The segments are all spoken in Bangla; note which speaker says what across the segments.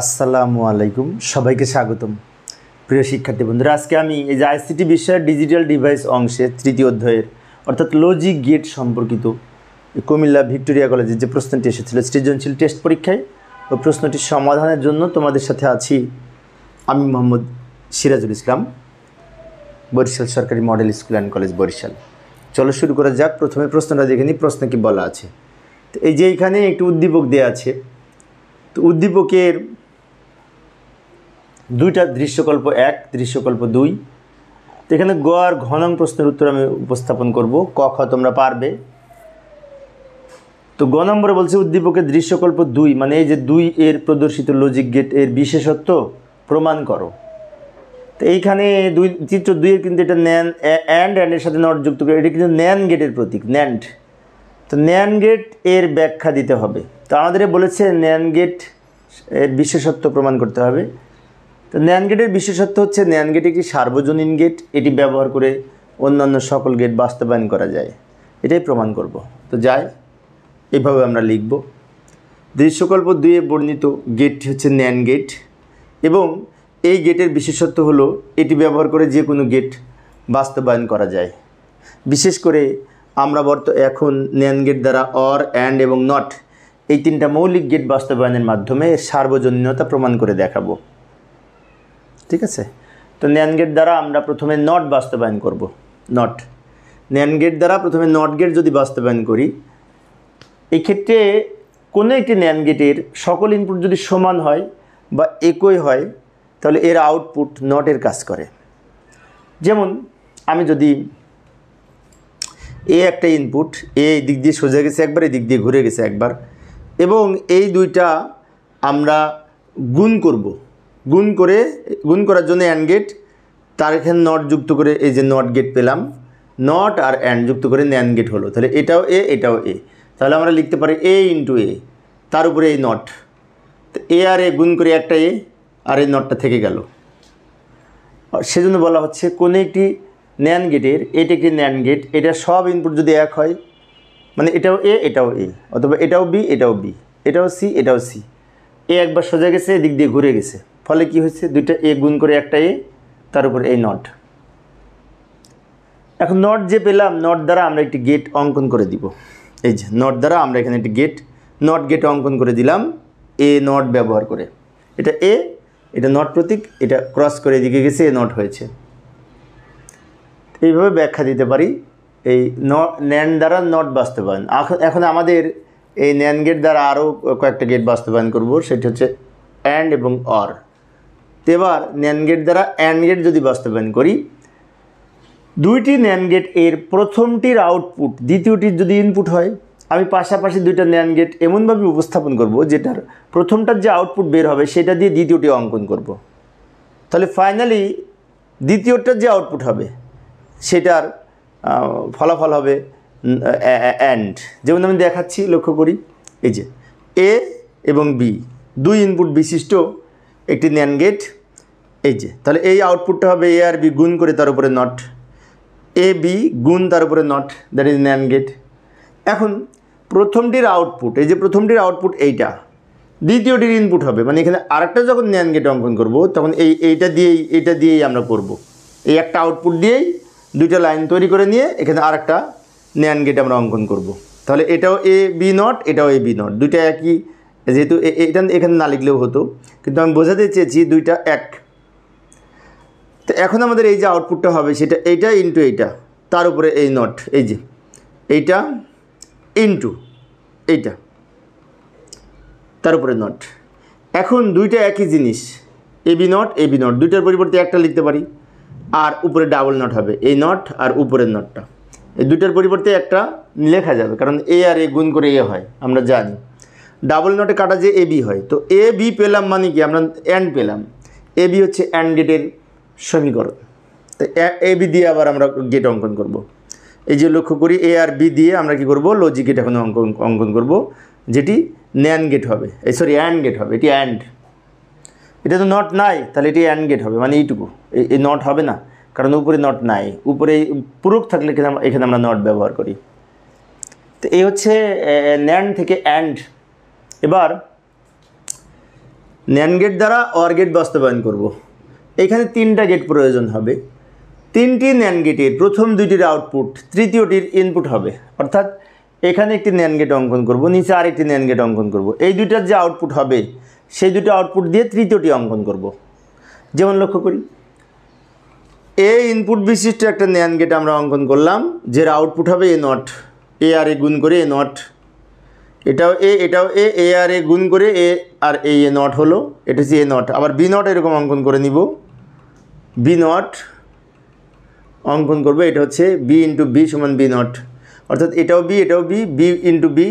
Speaker 1: আসসালামু আলাইকুম, সবাইকে স্বাগতম। প্রিয় শিক্ষার্থী বন্ধুরা, আজকে আমি এই যে আইসিটি বিষয়ের ডিজিটাল ডিভাইস অংশে তৃতীয় অধ্যায়ের অর্থাৎ লজিক গেট সম্পর্কিত কুমিল্লা ভিক্টোরিয়া কলেজের যে প্রশ্নটি এসেছিল সৃজনশীল টেস্ট পরীক্ষায়, ওই প্রশ্নটির সমাধানের জন্য তোমাদের সাথে আছি আমি মোহাম্মদ সিরাজুল ইসলাম, বরিশাল সরকারি model school and college Barishal. চলো শুরু করা যাক। প্রথমে প্রশ্নটা দেখে নিই, প্রশ্ন কি বলা আছে। তো এই যে এইখানে একটি উদ্দীপক দেওয়া আছে, তো উদ্দীপকের দুইটা দৃশ্যকল্প 1, দৃশ্যকল্প 2। তো এখানে গ আর ঘ নং প্রশ্নের উত্তর আমি উপস্থাপন করব, ক খ তোমরা পারবে। তো গ নম্বরে বলছে উদ্দীপকের দৃশ্যকল্প 2 মানে এই যে 2 এর প্রদর্শিত লজিক গেট এর বিশেষত্ব প্রমাণ করো। তো এইখানে চিত্র 2 এর কিন্তু এটা অ্যান্ড এর সাথে নট যুক্ত করে, এটা কিন্তু ন্যান্ড গেটের প্রতীক, ন্যান্ড। তো ন্যান্ড গেট এর ব্যাখ্যা দিতে হবে। তো আমাদের বলেছে ন্যান্ড গেট এর বিশেষত্ব প্রমাণ করতে হবে। তো ন্যান্ড গেটের বিশেষত্ব হচ্ছে ন্যান্ড গেট একটি সার্বজনীন গেট, এটি ব্যবহার করে অন্যান্য সকল গেট বাস্তবায়ন করা যায়, এটাই প্রমাণ করব। তো যাই, এইভাবে আমরা লিখব। দৃশ্যকল্প 2 এ বর্ণিত গেটটি হচ্ছে ন্যান্ড গেট এবং এই গেটের বিশেষত্ব হলো এটি ব্যবহার করে যে কোনো গেট বাস্তবায়ন করা যায়। বিশেষ করে আমরা এখন ন্যান্ড গেট দ্বারা অর, অ্যান্ড এবং নট এই তিনটা মৌলিক গেট বাস্তবায়নের মাধ্যমে সার্বজনীনতা প্রমাণ করে দেখাবো। ঠিক আছে। তো ন্যান্ড গেট দ্বারা আমরা প্রথমে নট বাস্তবায়ন করব। নট ন্যান্ড গেট দ্বারা প্রথমে নট গেট যদি বাস্তবায়ন করি, এই ক্ষেত্রে কোনো একটি ন্যান্ড গেটের সকল ইনপুট যদি সমান হয় বা একই হয়, তাহলে এর আউটপুট নটের কাজ করে। যেমন আমি যদি একটা ইনপুট এই দিক দিয়ে সোজা গেছে একবার, এই দিক দিয়ে ঘুরে গেছে একবার, এবং এই দুইটা আমরা গুণ করব। গুণ করার জন্য অ্যান্ড গেট, তার এখানে নট যুক্ত করে এই যে নট গেট পেলাম, নট আর অ্যান্ড যুক্ত করে ন্যান্ড গেট হলো। তাহলে এটাও এ, এটাও এ। তাহলে আমরা লিখতে পারি এ ইন্টু এ, তার উপরে এই নট। তো এ আর এ গুণ করে একটা এ, আর এই নটটা থেকে গেল। সেজন্য বলা হচ্ছে কোনো একটি ন্যান্ড গেটের, এটা একটি ন্যান্ড গেট, এটা সব ইনপুট যদি এক হয়, মানে এটাও এ, এটাও এ, অথবা এটাও বি, এটাও বি, এটাও সি, এটাও সি। এ একবার সোজা গেছে, এদিক দিয়ে ঘুরে গেছে, ফলে কি হয়েছে, দুইটা এ গুণ করে একটা এ, তার উপর এই নট। এখন নট যে পেলাম, নট দ্বারা আমরা একটি গেট অঙ্কন করে দিব। এই যে নট দ্বারা আমরা এখানে একটি নট গেট অঙ্কন করে দিলাম এ নট ব্যবহার করে। এটা এ, এটা নট প্রতীক, এটা ক্রস করে এদিকে গেছে, এ নট হয়েছে। এইভাবে ব্যাখ্যা দিতে পারি এই ন্যান্ড দ্বারা নট বাস্তবায়ন। এখন আমাদের এই ন্যান্ড গেট দ্বারা আরও কয়েকটা গেট বাস্তবায়ন করব, সেটি হচ্ছে অ্যান্ড এবং অর। তো এবার ন্যান্ড গেট দ্বারা অ্যান্ড গেট যদি বাস্তবায়ন করি, দুইটি ন্যান্ড গেট এর প্রথমটির আউটপুট দ্বিতীয়টির যদি ইনপুট হয়, আমি পাশাপাশি দুইটা ন্যান্ড গেট এমনভাবে উপস্থাপন করব যেটার প্রথমটার যে আউটপুট বের হবে সেটা দিয়ে দ্বিতীয়টি অঙ্কন করব। তাহলে ফাইনালি দ্বিতীয়টার যে আউটপুট হবে সেটার ফলাফল হবে অ্যান্ড। যেমন আমি দেখাচ্ছি, লক্ষ্য করি, এই যে এ এবং বি দুই ইনপুট বিশিষ্ট একটি ন্যান্ড গেট। এই যে তাহলে এই আউটপুটটা হবে এ আর বি গুণ করে তার উপরে নট, এ বি গুণ তার উপরে not, that is NAND gate. এখন প্রথমটির আউটপুট, এই যে প্রথমটির আউটপুট এইটা, দ্বিতীয়টির ইনপুট হবে, মানে এখানে আরেকটা যখন ন্যান্ড গেট অঙ্কন করব তখন এইটা দিয়েই আমরা করব। এই একটা আউটপুট দিয়েই দুইটা লাইন তৈরি করে নিয়ে এখানে আরেকটা ন্যান্ড গেট আমরা অঙ্কন করব। তাহলে এটাও এ বি নট, এটাও এ বি নট, দুইটা একই। যেহেতু এটা এখানে না লিখলেও হতো, কিন্তু আমি বোঝাতে চেয়েছি দুইটা এক। তো এখন আমাদের এই যে আউটপুটটা হবে সেটা এইটা ইন্টু এইটা, তার উপরে এই নট, এই যে এইটা ইন্টু এইটা, তার উপরে নট। এখন দুইটা একই জিনিস, A B not, A B not, দুইটার পরিবর্তে একটা লিখতে পারি, আর উপরে ডাবল নট হবে, এই নট আর উপরের নটটা, এই দুইটার পরিবর্তে একটা লেখা যাবে, কারণ এ আর এ গুণ করে এ হয়, আমরা জানি। ডাবল নটে কাটা যে এ বি হয়, তো এ বি পেলাম মানে কি, আমরা অ্যান্ড পেলাম। এ বি হচ্ছে অ্যান্ড গেটের সমীকরণ। তো এ বি দিয়ে আবার আমরা গেট অঙ্কন করব। এই যে লক্ষ্য করি, এ আর বি দিয়ে আমরা কি করব, লজিক গেট এখন অঙ্কন করব, যেটি ন্যান্ড গেট হবে, অ্যান্ড গেট হবে। এটি অ্যান্ড, এটা তো নট নাই, তাহলে এটি অ্যান্ড গেট হবে, মানে এইটুকু, এই নট হবে না, কারণ উপরে নট নাই, উপরে পূরক থাকলে এখানে আমরা নট ব্যবহার করি। তো এই হচ্ছে ন্যান্ড থেকে অ্যান্ড। এবার ন্যান্ড গেট দ্বারা অর গেট বাস্তবায়ন করব। এখানে 3টা গেট প্রয়োজন হবে। 3টি ন্যান্ড গেটের প্রথম 2টির আউটপুট তৃতীয়টির ইনপুট হবে। অর্থাৎ এখানে একটি ন্যান্ড গেট অঙ্কন করব, নিচে আরেকটি ন্যান্ড গেট অঙ্কন করব। এই দুইটার যে আউটপুট হবে সেই দুটো আউটপুট দিয়ে তৃতীয়টি অঙ্কন করব। যেমন লক্ষ্য করি, এ ইনপুট বিশিষ্ট একটা ন্যান্ড গেট আমরা অঙ্কন করলাম, যের আউটপুট হবে এ নট, এ আর এ গুণ করে এ নট, এটাও এ আর এ গুণ করে এ আর এ নট হলো, এটা হচ্ছে এ নট। আবার বি নট এরকম অঙ্কন করে নিব, বি নট অঙ্কন করবো, এটা হচ্ছে বি ইন্টু বি সমান বি নট। অর্থাৎ এটাও B B into B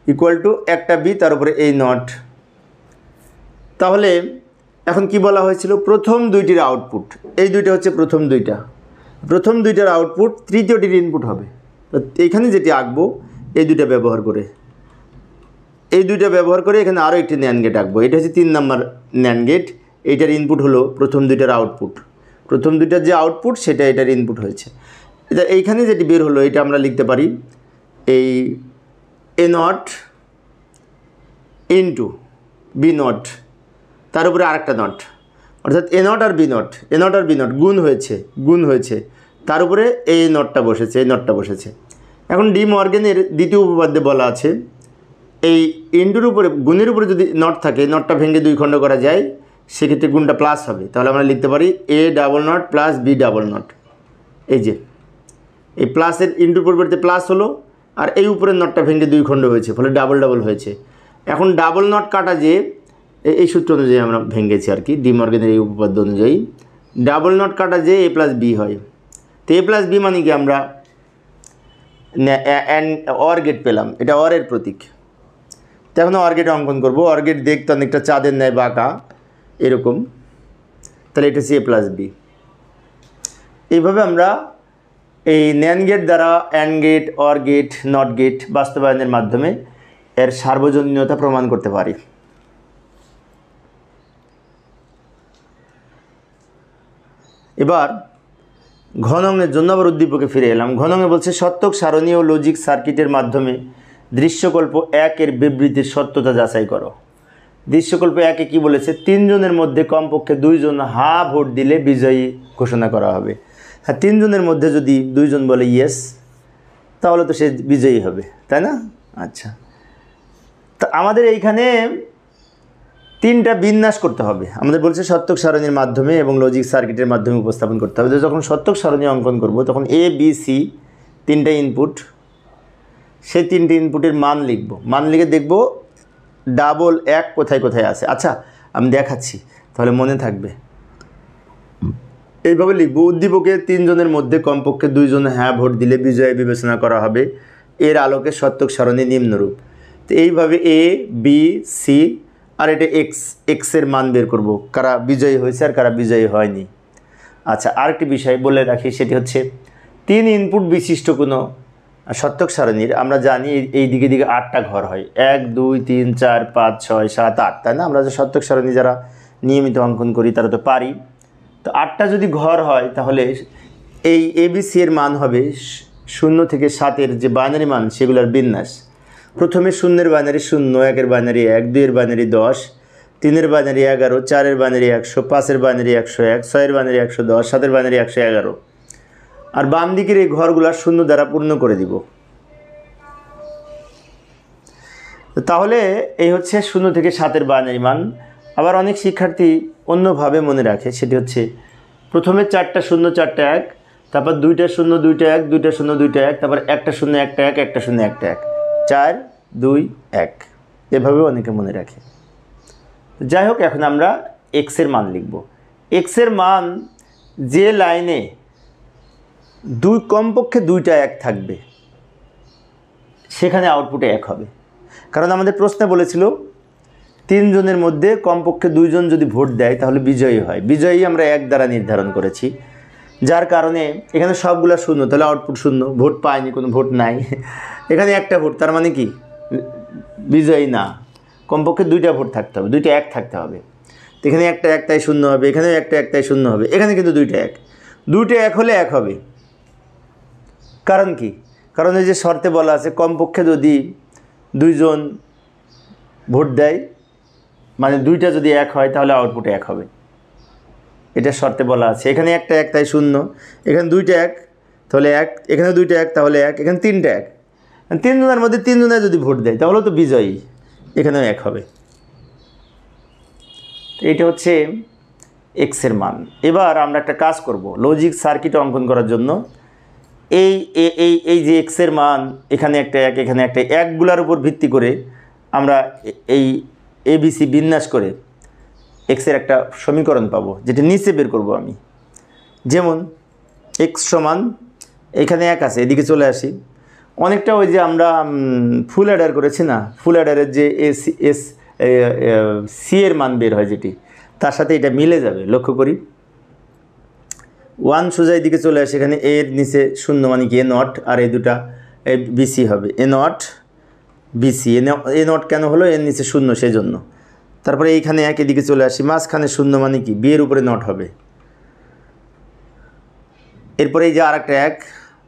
Speaker 1: equal to একটা বি তার উপরে এই নট। তাহলে এখন কি বলা হয়েছিল, প্রথম 2টির আউটপুট, এই দুইটা হচ্ছে প্রথম 2টার আউটপুট তৃতীয়টির ইনপুট হবে। তো এইখানে যেটি আঁকবো এই দুইটা ব্যবহার করে এখানে আরও একটি ন্যান্ড গেট আঁকবো। এটা হচ্ছে 3 নম্বর ন্যান্ড গেট, এইটার ইনপুট হলো প্রথম 2টার আউটপুট, প্রথম 2টার যে আউটপুট সেটা এটার ইনপুট হয়েছে। এটা এইখানে যেটি বের হলো এটা আমরা লিখতে পারি এই এ নট ইন্টু বি নট তার উপরে আরেকটা নট, অর্থাৎ এ নট আর বি নট গুণ হয়েছে তার উপরে এই নটটা বসেছে। এখন ডি মর্গেনের দ্বিতীয় উপপাদ্যে বলা আছে এই ইন্টুর উপরে গুণের উপরে যদি নট থাকে, নটটা ভেঙে 2 খণ্ড করা যায়, সেক্ষেত্রে গুণটা প্লাস হবে। তাহলে আমরা লিখতে পারি A double not plus B double not. এই যে এই প্লাসের ইন্টুর পরিবর্তে প্লাস হলো, আর এই উপরের নটটা ভেঙে 2 খণ্ড হয়েছে, ফলে ডাবল হয়েছে। এখন ডাবল নট কাটা যে এই সূত্র অনুযায়ী আমরা ভেঙেছি আর কি, ডি মর্গেনের এই উপপাদ্য অনুযায়ী ডাবল নট কাটা যে এ প্লাস বি হয়। তো এ প্লাস বি মানে কি আমরা অর গেট পেলাম, এটা অরের প্রতীক। তো এখন অর গেট অঙ্কন করবো। অর গেট দেখতে অনেকটা চাঁদের ন্যায় বাঁকা এরকম, তাহলে এটা হচ্ছে এ প্লাস বি। এইভাবে আমরা এই ন্যান্ড গেট দ্বারা AND gate, OR gate, NOT gate বাস্তবায়নের মাধ্যমে এর সার্বজনীনতা প্রমাণ করতে পারি। এবার ঘনঙের জন্য আবার উদ্দীপকে ফিরে এলাম। ঘনঙে বলছে সত্যক সারণী ও লজিক সার্কিটের মাধ্যমে দৃশ্যকল্প 1-এর বিবৃতির সত্যতা যাচাই করো। দৃশ্যকল্প 1-এ কী বলেছে, 3 জনের মধ্যে কমপক্ষে 2 জন হা ভোট দিলে বিজয়ী ঘোষণা করা হবে। হ্যাঁ, 3 জনের মধ্যে যদি 2 জন বলে ইয়েস, তাহলে তো সে বিজয়ী হবে, তাই না? আচ্ছা, তা আমাদের এইখানে 3টা বিন্যাস করতে হবে। আমাদের বলছে সত্যক সারণীর মাধ্যমে এবং লজিক সার্কিটের মাধ্যমে উপস্থাপন করতে হবে। যখন সত্যক সারণী অঙ্কন করব তখন এ বি সি 3টা ইনপুট, সেই 3টে ইনপুটের মান লিখব। মান লিখে দেখব ডাবল 1 কোথায় আছে। আচ্ছা, আমি দেখাচ্ছি, তাহলে মনে থাকবে। এইভাবে লিখব, উদ্দীপকে 3 জনের মধ্যে কমপক্ষে 2 জন হ্যাঁ ভোট দিলে বিজয় বিবেচনা করা হবে। এর আলোকে সত্যক সারণী নিম্নরূপ। তো এইভাবে এ বি সি আর এটা এক্সের মান বের করব, কারা বিজয়ী হয়েছে আর কারা বিজয়ী হয়নি। আচ্ছা, আরেকটি বিষয় বলে রাখি, সেটি হচ্ছে 3 ইনপুট বিশিষ্ট কোনো সত্যক সারণীর আমরা জানি এই দিকে 8টা ঘর হয়, 1 2 3 4 5 6 7 8, তাই না? আমরা যে সত্যক সারণী যারা নিয়মিত অঙ্কন করি তারা তো পারি। তো 8টা যদি ঘর হয় তাহলে এই এবিসি এর মান হবে 0 থেকে 7-এর যে বাইনারি মান সেগুলোর বিন্যাস। প্রথমে 0-এর বাইনারি 0, 1-এর বাইনারি 1, 2-এর বাইনারি 10, 3-এর বাইনারি 11, 4-এর বাইনারি 100, 5-এর বাইনারি 101, 6-এর বাইনারি 110, 7-এর বাইনারি 111। আর বাম দিকের এই ঘরগুলো 0 দ্বারা পূর্ণ করে দিব। তাহলে এই হচ্ছে 0 থেকে 7-এর বাইনারি মান। আবার অনেক শিক্ষার্থী অন্যভাবে মনে রাখে, সেটি হচ্ছে প্রথমে 4টা 0 4টা 1, তারপর 2টা 0 2টা 1, 2টা 0 2টা 1, তারপর 1টা 0 1টা 1, 1টা 0 1টা 1, 4 2 1, এভাবেও অনেকে মনে রাখে। যাই হোক, এখন আমরা এক্সের মান লিখব। এক্সের মান যে লাইনে কমপক্ষে 2টা 1 থাকবে সেখানে আউটপুটে 1 হবে। কারণ আমাদের প্রশ্নে বলেছিল 3 জনের মধ্যে কমপক্ষে 2 জন যদি ভোট দেয় তাহলে বিজয়ী হয়। বিজয়ী আমরা 1 দ্বারা নির্ধারণ করেছি, যার কারণে এখানে সবগুলো 0, তাহলে আউটপুট 0, ভোট পায়নি, কোনো ভোট নাই। এখানে 1টা ভোট, তার মানে কি বিজয়ী না, কমপক্ষে 2টা ভোট থাকতে হবে, 2টা 1 থাকতে হবে। এখানে 1টা 1 তাই 0 হবে, এখানেও 1টা 1 তাই 0 হবে, এখানে কিন্তু 2টা 1, 2টা 1 হলে 1 হবে। কারণ কি? কারণ এই যে শর্তে বলা আছে কমপক্ষে যদি 2 জন ভোট দেয় মানে দুইটা যদি এক হয় তাহলে আউটপুট এক হবে, এটা শর্তে বলা আছে। এখানে একটা এক তাই শূন্য, এখানে দুইটা এক তাহলে এক, এখানে দুইটা এক তাহলে এক, এখানে তিনটা এক, তিনজনের মধ্যে তিনজনে যদি ভোট দেয় তাহলে তো বিজয়ী, এখানেও এক হবে। এইটা হচ্ছে এক্সের মান। এবার আমরা একটা কাজ করব, লজিক সার্কিট অঙ্কন করার জন্য এই এই এই যে এক্সের মান, এখানে একটা এক, এখানে একটা একগুলার উপর ভিত্তি করে আমরা এই এবিসি বিন্যাস করে এক্সের একটা সমীকরণ পাবো, যেটা নিচে বের করব আমি। যেমন এক্স সমান, এখানে এক আছে, এদিকে চলে আসি, অনেকটা ওই যে আমরা ফুল অ্যাডার করেছি না, ফুল অ্যাডারের যে সি এর মান বের হয় যেটি, তার সাথে এটা মিলে যাবে। লক্ষ্য করি, 1 সোজা এদিকে চলে আসে, এখানে এর নিচে শূন্য মানে কি এ নট, আর এই দুটা বিসি হবে, এ নট বিসি। এ নট কেন হলো, এর নিচে শূন্য সেই জন্য। তারপরে এইখানে এক, এদিকে চলে আসি, মাঝখানে শূন্য মানে কি বি এর উপরে নট হবে। এরপরে এই যে আর একটা এক,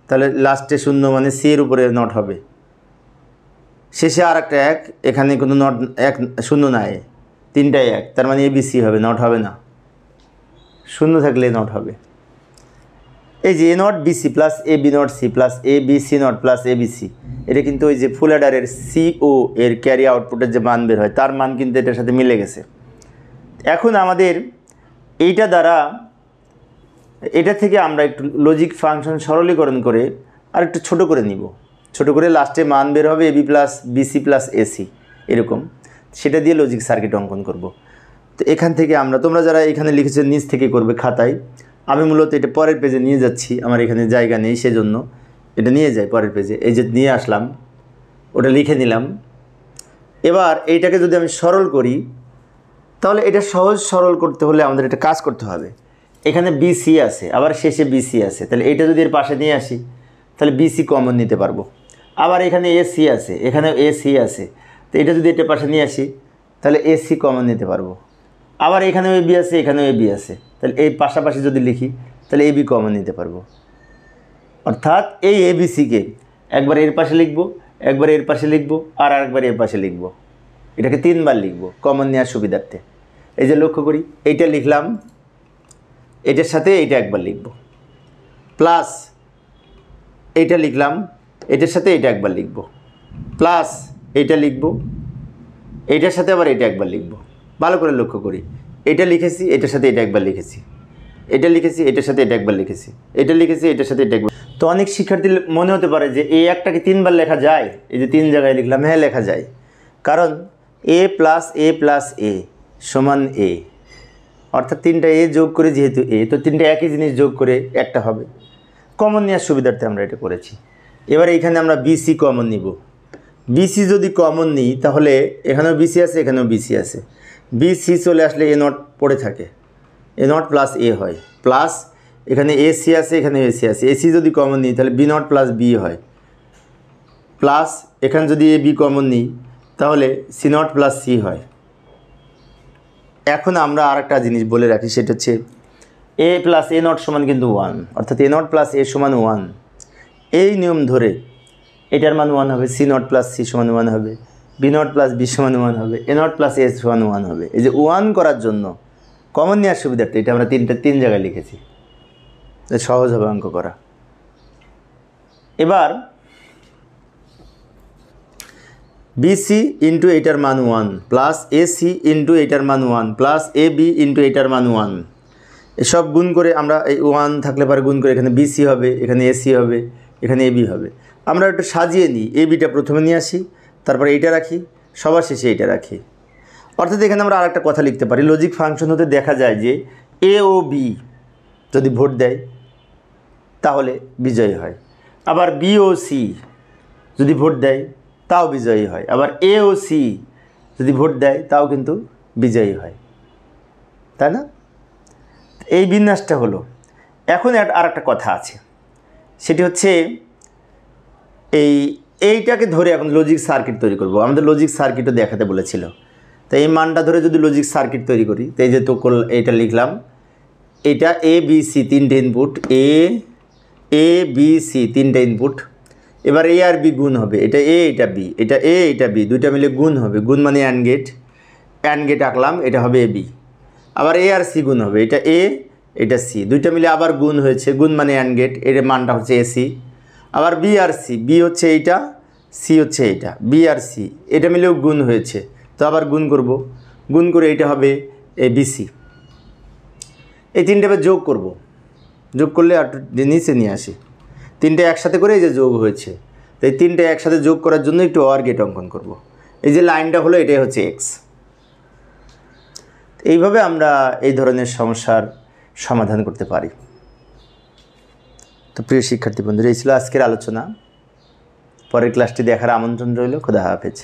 Speaker 1: তাহলে লাস্টে শূন্য মানে সি এর উপরে নট হবে। শেষে আর একটা এক, এখানে কোনো নট এক শূন্য নাই, তিনটাই এক, তার মানে এবিসি হবে, নট হবে না, শূন্য থাকলে নট হবে। এই যে A not B C plus A B not C plus A B C not plus A B C, এটা কিন্তু ওই যে ফুল অ্যাডারের সিও এর ক্যারি আউটপুটের যে মান বের হয় তার মান কিন্তু এটার সাথে মিলে গেছে। এখন আমাদের এইটা দ্বারা, এটা থেকে আমরা একটু লজিক ফাংশন সরলীকরণ করে আর একটু ছোটো করে নিব, ছোটো করে লাস্টে মান বের হবে AB plus BC plus AC এরকম, সেটা দিয়ে লজিক সার্কিট অঙ্কন করব। তো এখান থেকে আমরা, তোমরা যারা এখানে লিখেছো নিচ থেকে করবে খাতায়, আমি মূলত এটা পরের পেজে নিয়ে যাচ্ছি, আমার এখানে জায়গা নেই সেজন্য এটা নিয়ে যাই পরের পেজে। এই যে নিয়ে আসলাম, ওটা লিখে নিলাম। এবার এইটাকে যদি আমি সরল করি, তাহলে এটা সহজ সরল করতে হলে আমাদের এটা কাজ করতে হবে। এখানে বিসি আছে, আবার শেষে বিসি আছে, তাহলে এটা যদি এর পাশে নিয়ে আসি তাহলে বিসি কমন নিতে পারবো। আবার এখানে এসি আছে, এখানে এসি আছে, তো এটা যদি এটার পাশে নিয়ে আসি তাহলে এসি কমন নিতে পারবো। আবার এখানেও এবি আছে, এখানেও এবি আছে, তাহলে এই পাশাপাশি যদি লিখি তাহলে এবি কমন নিতে পারবো। অর্থাৎ এই এবিসিকে একবার এর পাশে লিখবো, একবার এর পাশে লিখবো, আর আরেকবার এর পাশে লিখবো, এটাকে 3 বার লিখবো কমন নেওয়ার সুবিধার্থে। এই যে লক্ষ্য করি, এইটা লিখলাম, এটার সাথে এইটা একবার লিখব, প্লাস এইটা লিখলাম, এটার সাথে এটা একবার লিখব, প্লাস এইটা লিখব, এইটার সাথে আবার এটা একবার লিখব। ভালো করে লক্ষ্য করি, এটা লিখেছি, এটার সাথে এটা একবার লিখেছি, এটা লিখেছি, এটার সাথে এটা একবার লিখেছি, এটা লিখেছি, এটার সাথে এটা একবার। তো অনেক শিক্ষার্থীর মনে হতে পারে যে এই একটাকে 3 বার লেখা যায়, এই যে 3 জায়গায় লিখলাম, হ্যাঁ লেখা যায়, কারণ এ প্লাস এ সমান এ, অর্থাৎ 3টা এ যোগ করে যেহেতু এ, তো 3টা একই জিনিস যোগ করে একটা হবে। কমন নেওয়ার সুবিধার্থে আমরা এটা করেছি। এবার এইখানে আমরা বিসি কমন নিব। বিসি যদি কমন নিই তাহলে এখানেও বিসি আছে, এখানেও বিসি আছে, বিসি চলে আসলে এ নট পড়ে থাকে, এ নট প্লাস এ হয়, প্লাস এখানে এসি আছে, এখানে এসি আছে, এসি যদি কমন নিই তাহলে বি নট প্লাস বি হয়, প্লাস এখানে যদি এ বি কমন নিই তাহলে সি নট প্লাস সি হয়। এখন আমরা আর একটা জিনিস বলে রাখি, সেটা হচ্ছে এ প্লাস এ নট সমান কিন্তু 1, অর্থাৎ এ নট প্লাস এ সমান 1। এই নিয়ম ধরে এটার মান 1 হবে, সি নট প্লাস সি সমান 1 হবে, বি নট প্লাস বি সমান 1 হবে, এ নট প্লাস এ সমান 1 হবে। এই যে 1 করার জন্য কমন নেওয়ার সুবিধার্থে এটা আমরা 3 জায়গায় লিখেছি, সহজ হবে অঙ্ক করা। এবার বিসি ইন্টু এইটার মান 1 প্লাস এসি ইন্টু এইটার মান 1 প্লাস এ বি ইন্টু এইটার মান 1, এসব গুণ করে আমরা এই 1 থাকলে পরে গুণ করে এখানে বিসি হবে, এখানে এসি হবে, এখানে এবি হবে। আমরা একটু সাজিয়ে নিই, এ বিটা প্রথমে নিয়ে আসি, তারপরে এইটা রাখি, সবার শেষে এইটা রাখি। অর্থাৎ এখানে আমরা আরেকটা কথা লিখতে পারি, লজিক ফাংশন হতে দেখা যায় যে এ ও বি যদি ভোট দেয় তাহলে বিজয়ী হয়, আবার বি ও সি যদি ভোট দেয় তাও বিজয়ী হয়, আবার এ ও সি যদি ভোট দেয় তাও কিন্তু বিজয়ী হয়, তাই না? এই বিন্যাসটা হলো। এখন আর একটা কথা আছে, সেটি হচ্ছে এইটাকে ধরে এখন লজিক সার্কিট তৈরি করব। আমাদের লজিক সার্কিটও দেখাতে বলেছিল, তো এই মানটা ধরে যদি লজিক সার্কিট তৈরি করি, তো এই যে তো এইটা লিখলাম, এটা এ বি সি 3টে ইনপুট, এ বি সি 3টে ইনপুট। এবার এ আর বি গুণ হবে, এটা এ এটা বি, এটা এ এটা বি, দুইটা মিলে গুণ হবে, গুণ মানে অ্যান্ড গেট। অ্যান্ড গেট আঁকলাম, এটা হবে এ বি। আবার এ আর সি গুণ হবে, এটা এ এটা সি, দুইটা মিলে আবার গুণ হয়েছে, গুণ মানে অ্যান্ড গেট, এর মানটা হচ্ছে এসি। আবার বি আর সি, বি হচ্ছে এইটা, সি হচ্ছে এইটা, বি আর সি এটা মিলেও গুণ হয়েছে, তো আবার গুণ করব, গুণ করে এটা হবে এ বিসি। এই তিনটে আবার যোগ করব, যোগ করলে আর নিচে নিয়ে আসি, তিনটে একসাথে করে এই যে যোগ হয়েছে, তো এই তিনটে একসাথে যোগ করার জন্য একটু অর গেট অঙ্কন করব। এই যে লাইনটা হলো এটাই হচ্ছে এক্স। এইভাবে আমরা এই ধরনের সমস্যার সমাধান করতে পারি। তো প্রিয় শিক্ষার্থী বন্ধুরা, এই ছিল আজকের আলোচনা। পরের ক্লাসটি দেখার আমন্ত্রণ রইল। খোদা হাফেজ।